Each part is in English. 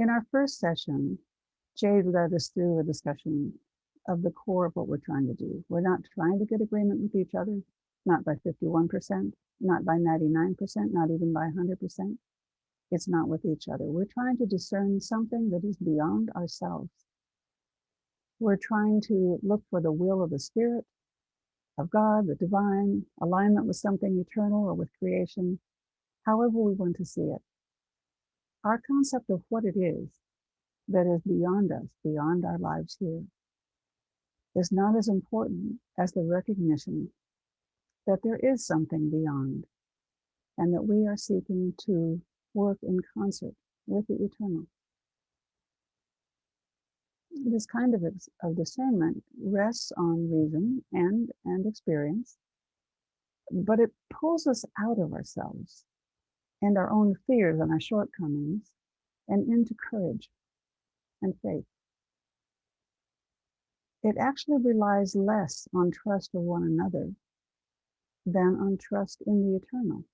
In our first session, Jade led us through a discussion of the core of what we're trying to do. We're not trying to get agreement with each other, not by 51%, not by 99%, not even by 100%. It's not with each other. We're trying to discern something that is beyond ourselves. We're trying to look for the will of the Spirit, of God, the divine, alignment with something eternal or with creation, however we want to see it. Our concept of what it is that is beyond us, beyond our lives here, is not as important as the recognition that there is something beyond and that we are seeking to work in concert with the eternal. This kind of discernment rests on reason and experience, but it pulls us out of ourselves and our own fears and our shortcomings and into courage and faith. It actually relies less on trust of one another than on trust in the eternal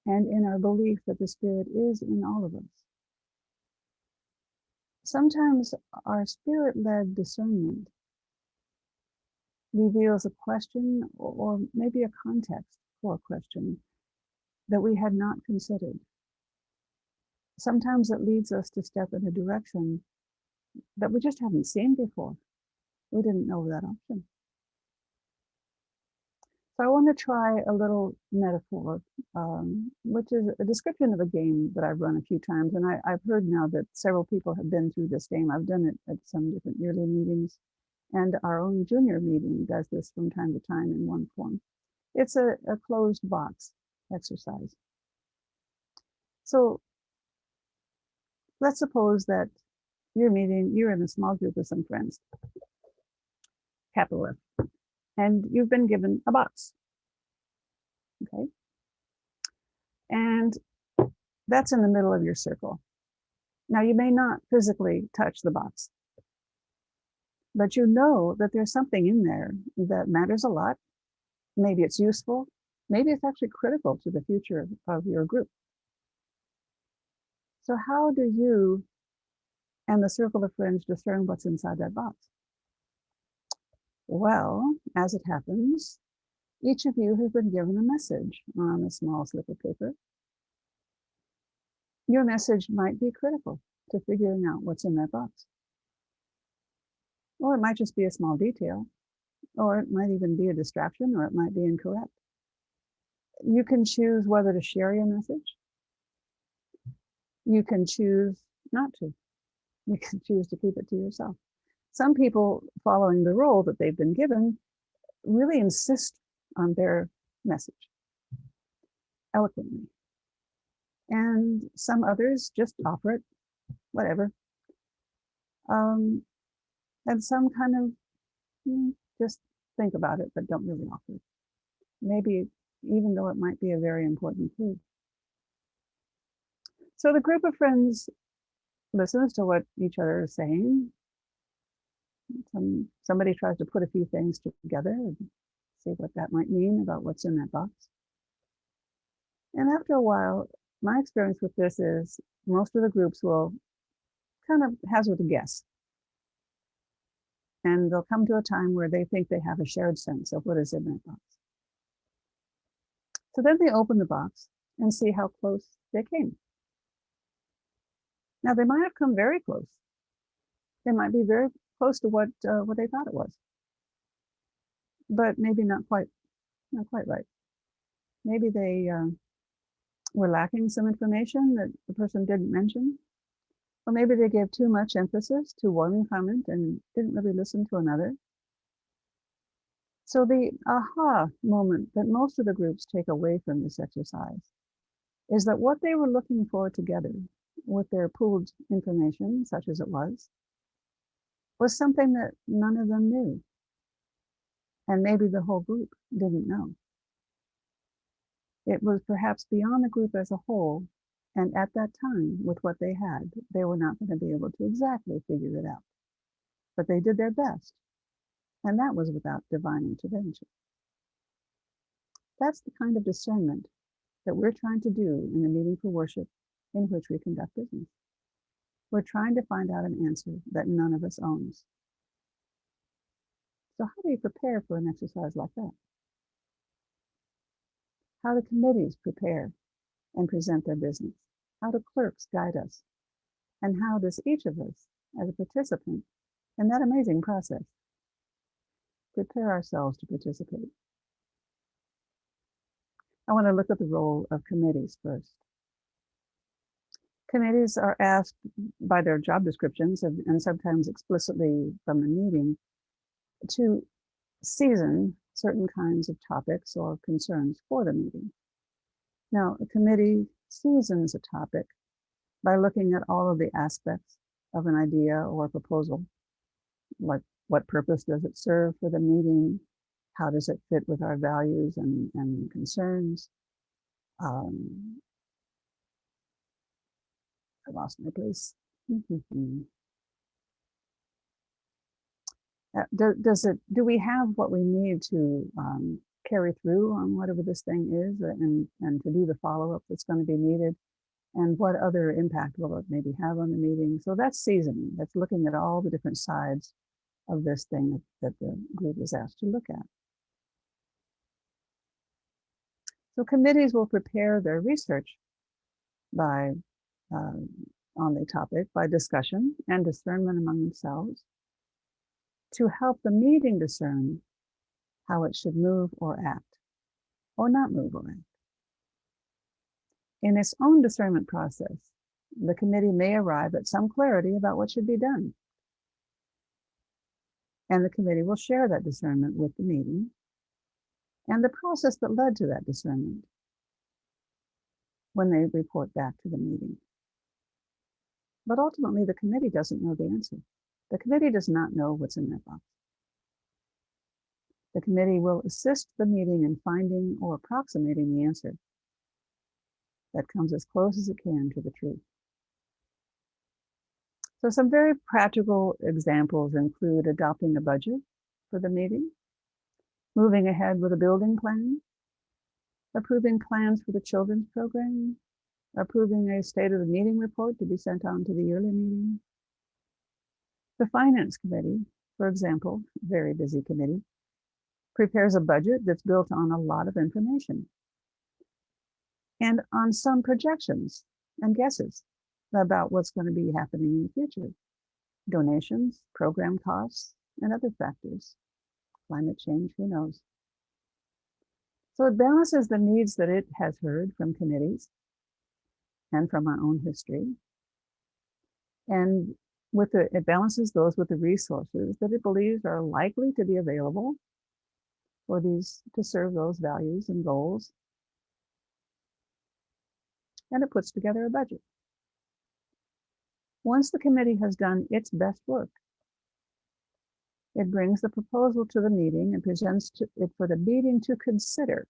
and in our belief that the Spirit is in all of us. Sometimes our Spirit-led discernment reveals a question or maybe a context for a question that we had not considered. Sometimes it leads us to step in a direction that we just haven't seen before. We didn't know that option. So I want to try a little metaphor, which is a description of a game that I've run a few times. And I've heard now that several people have been through this game. I've done it at some different yearly meetings. And our own junior meeting does this from time to time in one form. It's a closed box exercise. So let's suppose that you're in a small group with some friends, capital F, and you've been given a box, okay? And that's in the middle of your circle. Now, you may not physically touch the box, but you know that there's something in there that matters a lot. Maybe it's useful. Maybe it's actually critical to the future of your group. So how do you and the circle of friends discern what's inside that box? Well, as it happens, each of you has been given a message on a small slip of paper. Your message might be critical to figuring out what's in that box. Or it might just be a small detail, or it might even be a distraction, or it might be incorrect. You can choose whether to share your message. You can choose not to. You can choose to keep it to yourself. Some people, following the role that they've been given, really insist on their message eloquently. And some others just offer it, whatever. And some kind of just think about it, but don't really offer it. Maybe even though it might be a very important clue. So the group of friends listens to what each other is saying. Somebody tries to put a few things together and see what that might mean about what's in that box. And after a while, my experience with this is most of the groups will kind of hazard a guess. And they'll come to a time where they think they have a shared sense of what is in that box. So then they open the box and see how close they came. Now, they might have come very close. They might be very close to what they thought it was, but maybe not quite right. Maybe they were lacking some information that the person didn't mention, or maybe they gave too much emphasis to one comment and didn't really listen to another. So the aha moment that most of the groups take away from this exercise is that what they were looking for together with their pooled information, such as it was something that none of them knew. And maybe the whole group didn't know. It was perhaps beyond the group as a whole. And at that time, with what they had, they were not going to be able to exactly figure it out. But they did their best. And that was without divine intervention. That's the kind of discernment that we're trying to do in the meeting for worship in which we conduct business. We're trying to find out an answer that none of us owns. So how do you prepare for an exercise like that? How do committees prepare and present their business? How do clerks guide us? And how does each of us, as a participant in that amazing process, prepare ourselves to participate? I want to look at the role of committees first. Committees are asked by their job descriptions and sometimes explicitly from the meeting to season certain kinds of topics or concerns for the meeting. Now, a committee seasons a topic by looking at all of the aspects of an idea or proposal, like what purpose does it serve for the meeting? How does it fit with our values and concerns? I lost my place. Do we have what we need to carry through on whatever this thing is and to do the follow-up that's going to be needed? And what other impact will it maybe have on the meeting? So that's seasoning. That's looking at all the different sides of this thing that the group is asked to look at. So committees will prepare their research by on the topic by discussion and discernment among themselves to help the meeting discern how it should move or act, or not move or act. In its own discernment process, the committee may arrive at some clarity about what should be done. And the committee will share that discernment with the meeting and the process that led to that discernment when they report back to the meeting. But ultimately, the committee doesn't know the answer. The committee does not know what's in that box. The committee will assist the meeting in finding or approximating the answer that comes as close as it can to the truth. So some very practical examples include adopting a budget for the meeting, moving ahead with a building plan, approving plans for the children's program, approving a state of the meeting report to be sent on to the yearly meeting. The finance committee, for example, very busy committee, prepares a budget that's built on a lot of information and on some projections and guesses about what's going to be happening in the future. Donations, program costs, and other factors. Climate change, who knows? So it balances the needs that it has heard from committees and from our own history. And it balances those with the resources that it believes are likely to be available for these to serve those values and goals. And it puts together a budget. Once the committee has done its best work, it brings the proposal to the meeting and presents it for the meeting to consider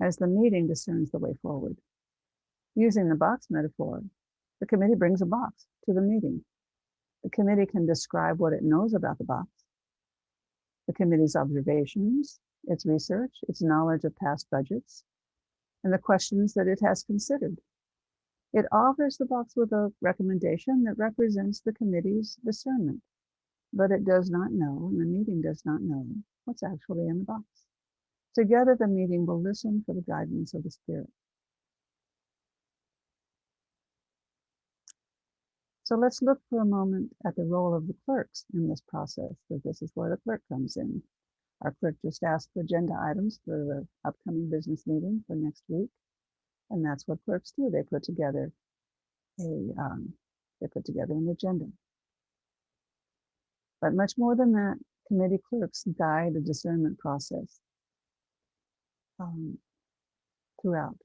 as the meeting discerns the way forward. Using the box metaphor, the committee brings a box to the meeting. The committee can describe what it knows about the box, the committee's observations, its research, its knowledge of past budgets, and the questions that it has considered. It offers the box with a recommendation that represents the committee's discernment, but it does not know, and the meeting does not know, what's actually in the box. Together, the meeting will listen for the guidance of the Spirit. So let's look for a moment at the role of the clerks in this process, because this is where the clerk comes in. Our clerk just asked for agenda items for the upcoming business meeting for next week. And that's what clerks do. They put together an agenda. But much more than that, committee clerks guide the discernment process throughout.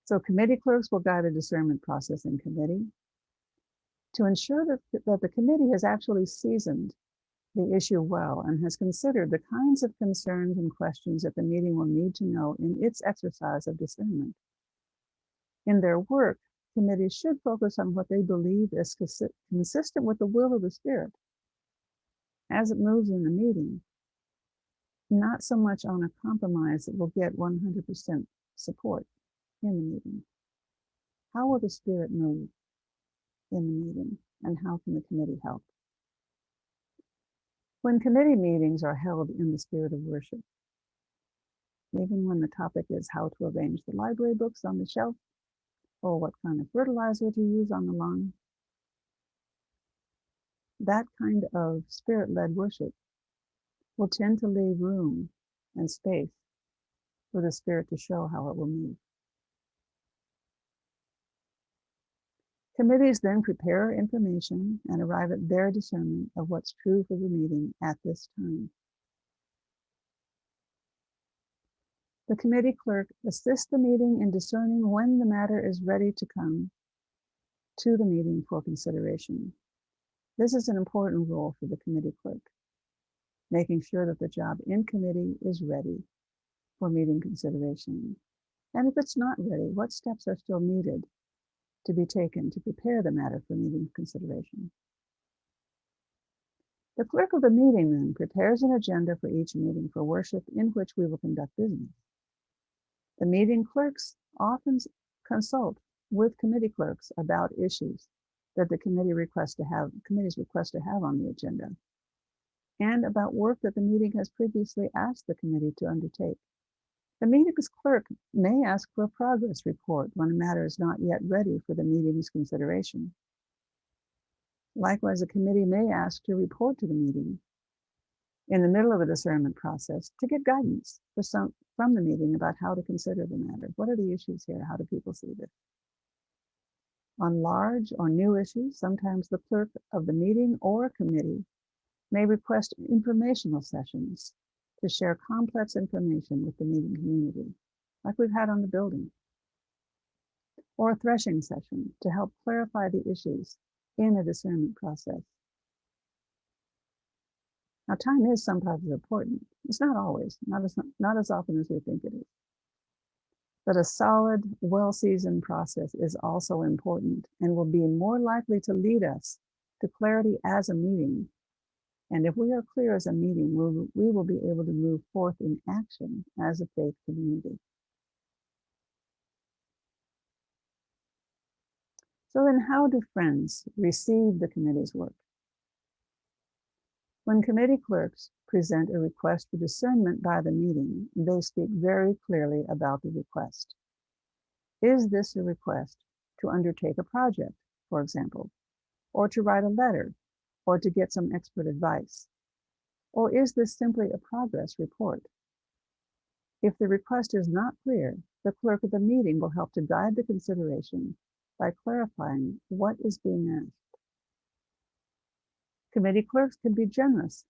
So committee clerks will guide the discernment process in committee to ensure that the committee has actually seasoned the issue well and has considered the kinds of concerns and questions that the meeting will need to know in its exercise of discernment. In their work, committees should focus on what they believe is consistent with the will of the Spirit as it moves in the meeting, not so much on a compromise that will get 100% support in the meeting. How will the Spirit move? in the meeting, and how can the committee help? When committee meetings are held in the spirit of worship, even when the topic is how to arrange the library books on the shelf, or what kind of fertilizer to use on the lawn, that kind of spirit-led worship will tend to leave room and space for the Spirit to show how it will move. Committees then prepare information and arrive at their discernment of what's true for the meeting at this time. The committee clerk assists the meeting in discerning when the matter is ready to come to the meeting for consideration. This is an important role for the committee clerk, making sure that the job in committee is ready for meeting consideration. And if it's not ready, what steps are still needed to be taken to prepare the matter for meeting consideration? The clerk of the meeting then prepares an agenda for each meeting for worship in which we will conduct business. The meeting clerks often consult with committee clerks about issues that the committees request to have on the agenda, and about work that the meeting has previously asked the committee to undertake. The meeting's clerk may ask for a progress report when a matter is not yet ready for the meeting's consideration. Likewise, a committee may ask to report to the meeting in the middle of a discernment process to get guidance from the meeting about how to consider the matter. What are the issues here? How do people see this? On large or new issues, sometimes the clerk of the meeting or a committee may request informational sessions to share complex information with the meeting community, like we've had on the building, or a threshing session to help clarify the issues in a discernment process. Now, time is sometimes important. It's not always, not as often as we think it is. But a solid, well-seasoned process is also important and will be more likely to lead us to clarity as a meeting. And if we are clear as a meeting, we will be able to move forth in action as a faith community. So then how do friends receive the committee's work? When committee clerks present a request for discernment by the meeting, they speak very clearly about the request. Is this a request to undertake a project, for example, or to write a letter, or to get some expert advice? Or is this simply a progress report? If the request is not clear, the clerk of the meeting will help to guide the consideration by clarifying what is being asked. Committee clerks can be generous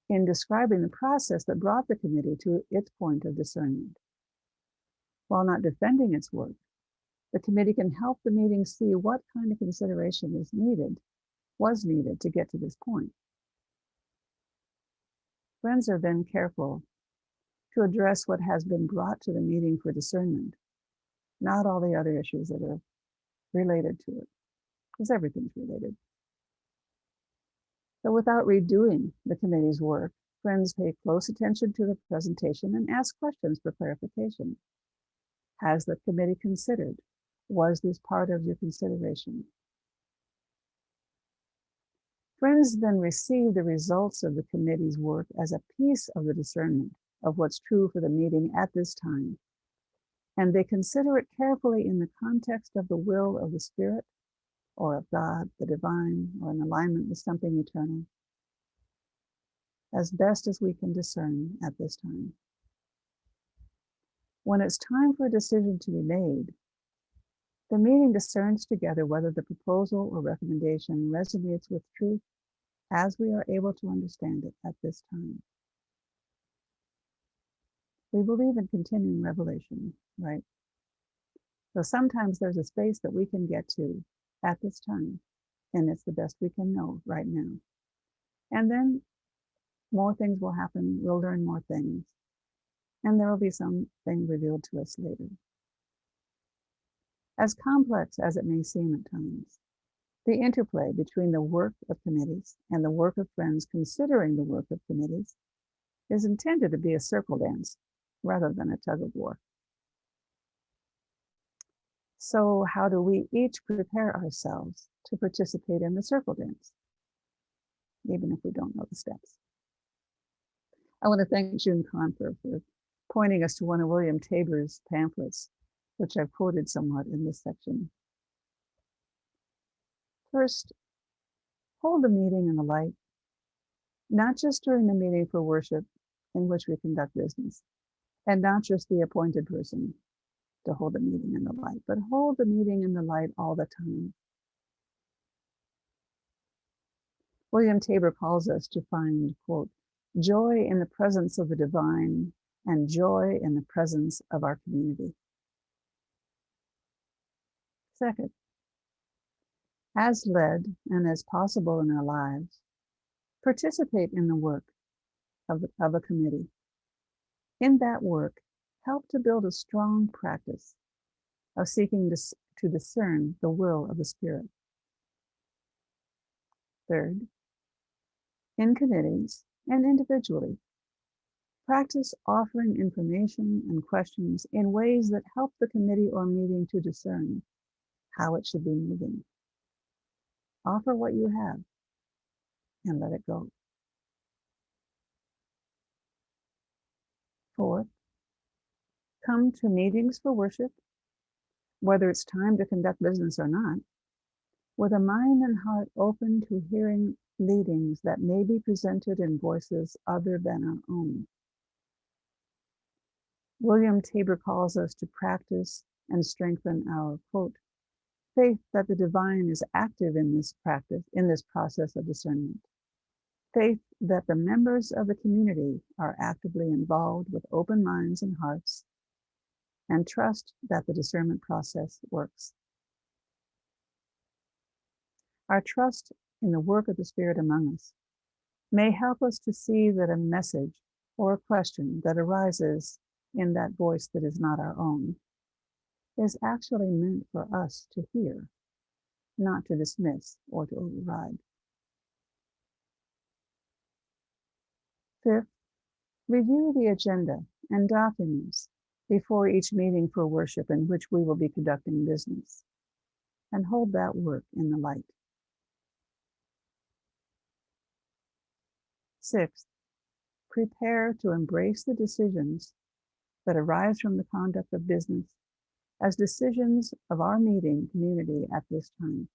in describing the process that brought the committee to its point of discernment. While not defending its work, the committee can help the meeting see what kind of consideration was needed to get to this point. Friends are then careful to address what has been brought to the meeting for discernment, not all the other issues that are related to it, because everything's related. So without redoing the committee's work, friends pay close attention to the presentation and ask questions for clarification. Has the committee considered? Was this part of your consideration? Friends then receive the results of the committee's work as a piece of the discernment of what's true for the meeting at this time, and they consider it carefully in the context of the will of the Spirit, or of God, the divine, or in alignment with something eternal, as best as we can discern at this time. When it's time for a decision to be made, the meeting discerns together whether the proposal or recommendation resonates with truth as we are able to understand it at this time. We believe in continuing revelation, right? So sometimes there's a space that we can get to at this time, and it's the best we can know right now. And then more things will happen, we'll learn more things, and there will be something revealed to us later. As complex as it may seem at times, the interplay between the work of committees and the work of friends considering the work of committees is intended to be a circle dance rather than a tug of war. So how do we each prepare ourselves to participate in the circle dance, even if we don't know the steps? I want to thank June Confer for pointing us to one of William Tabor's pamphlets, which I've quoted somewhat in this section. First, hold the meeting in the light, not just during the meeting for worship in which we conduct business, and not just the appointed person to hold the meeting in the light, but hold the meeting in the light all the time. William Tabor calls us to find, quote, joy in the presence of the divine and joy in the presence of our community. Second, as led and as possible in our lives, participate in the work of a committee. In that work, help to build a strong practice of seeking to discern the will of the Spirit. Third, in committees and individually, practice offering information and questions in ways that help the committee or meeting to discern how it should be moving. Offer what you have and let it go. Fourth, come to meetings for worship, whether it's time to conduct business or not, with a mind and heart open to hearing leadings that may be presented in voices other than our own. William Tabor calls us to practice and strengthen our, quote, faith that the divine is active in this process of discernment. Faith that the members of the community are actively involved with open minds and hearts, and trust that the discernment process works. Our trust in the work of the Spirit among us may help us to see that a message or a question that arises in that voice that is not our own is actually meant for us to hear, not to dismiss or to override. Fifth, review the agenda and documents before each meeting for worship in which we will be conducting business, and hold that work in the light. Sixth, prepare to embrace the decisions that arise from the conduct of business as decisions of our meeting community at this time.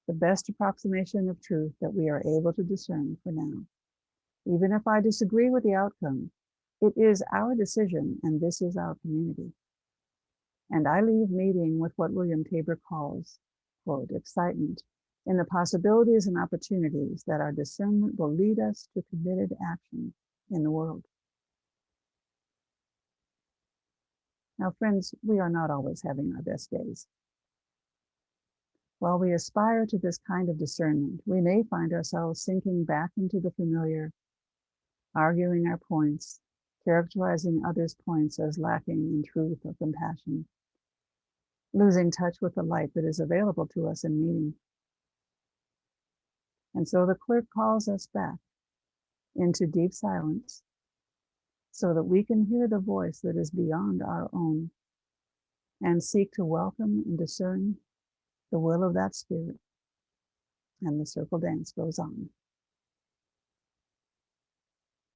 The best approximation of truth that we are able to discern for now. Even if I disagree with the outcome, it is our decision and this is our community. And I leave meeting with what William Tabor calls, quote, excitement in the possibilities and opportunities that our discernment will lead us to committed action in the world. Now, friends, we are not always having our best days. While we aspire to this kind of discernment, we may find ourselves sinking back into the familiar, arguing our points, characterizing others' points as lacking in truth or compassion, losing touch with the light that is available to us in meeting. And so the clerk calls us back into deep silence so that we can hear the voice that is beyond our own and seek to welcome and discern the will of that Spirit. And the circle dance goes on.